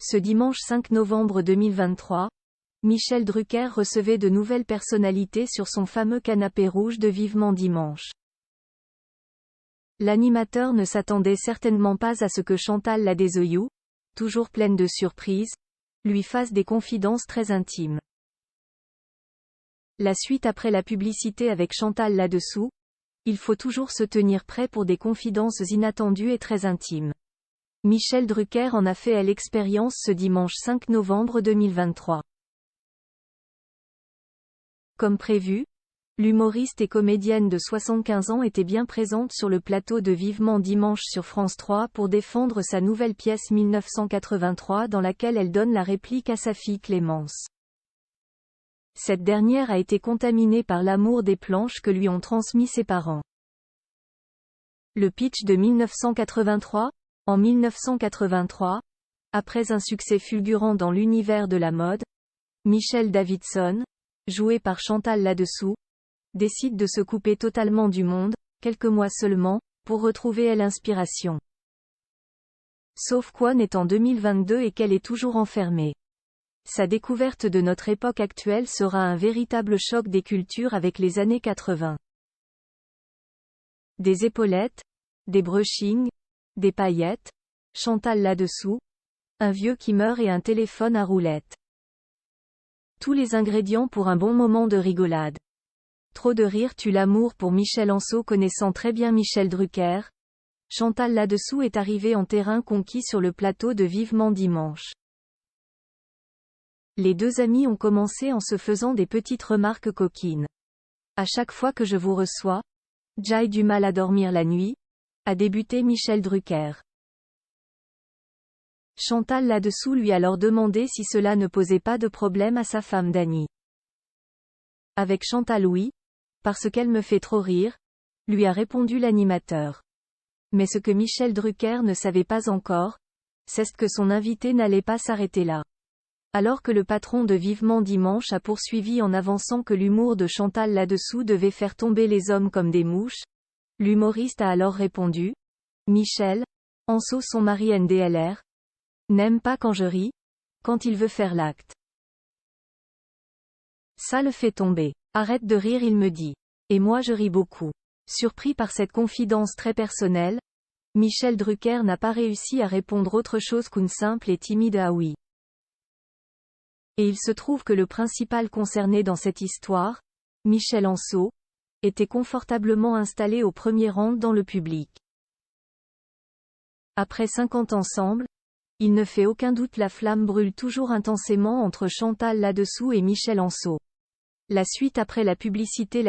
Ce dimanche 5 novembre 2023, Michel Drucker recevait de nouvelles personnalités sur son fameux canapé rouge de Vivement Dimanche. L'animateur ne s'attendait certainement pas à ce que Chantal Ladezoyou, toujours pleine de surprises, lui fasse des confidences très intimes. La suite après la publicité avec Chantal là-dessous, il faut toujours se tenir prêt pour des confidences inattendues et très intimes. Michel Drucker en a fait l'expérience ce dimanche 5 novembre 2023. Comme prévu, l'humoriste et comédienne de 75 ans était bien présente sur le plateau de Vivement Dimanche sur France 3 pour défendre sa nouvelle pièce 1983 dans laquelle elle donne la réplique à sa fille Clémence. Cette dernière a été contaminée par l'amour des planches que lui ont transmis ses parents. Le pitch de 1983 ? En 1983, après un succès fulgurant dans l'univers de la mode, Michelle Davidson, jouée par Chantal là-dessous, décide de se couper totalement du monde, quelques mois seulement, pour retrouver l'inspiration. Sauf qu'One est en 2022 et qu'elle est toujours enfermée. Sa découverte de notre époque actuelle sera un véritable choc des cultures avec les années 80. Des épaulettes, des brushings, des paillettes, Chantal là-dessous, un vieux qui meurt et un téléphone à roulette. Tous les ingrédients pour un bon moment de rigolade. Trop de rire tue l'amour pour Michel Anso. Connaissant très bien Michel Drucker, Chantal là-dessous est arrivée en terrain conquis sur le plateau de Vivement Dimanche. Les deux amis ont commencé en se faisant des petites remarques coquines. À chaque fois que je vous reçois, j'ai du mal à dormir la nuit, a débuté Michel Drucker. Chantal là-dessous lui a alors demandé si cela ne posait pas de problème à sa femme Dany. Avec Chantal oui, parce qu'elle me fait trop rire, lui a répondu l'animateur. Mais ce que Michel Drucker ne savait pas encore, c'est que son invité n'allait pas s'arrêter là. Alors que le patron de Vivement Dimanche a poursuivi en avançant que l'humour de Chantal là-dessous devait faire tomber les hommes comme des mouches, l'humoriste a alors répondu: Michel Anso, son mari NDLR, n'aime pas quand je ris, quand il veut faire l'acte. Ça le fait tomber. Arrête de rire, il me dit. Et moi je ris beaucoup. Surpris par cette confidence très personnelle, Michel Drucker n'a pas réussi à répondre autre chose qu'une simple et timide ah oui. Et il se trouve que le principal concerné dans cette histoire, Michel Anso, était confortablement installé au premier rang dans le public. Après 50 ans ensemble, il ne fait aucun doute, la flamme brûle toujours intensément entre Chantal là-dessous et Michel Anso. La suite après la publicité.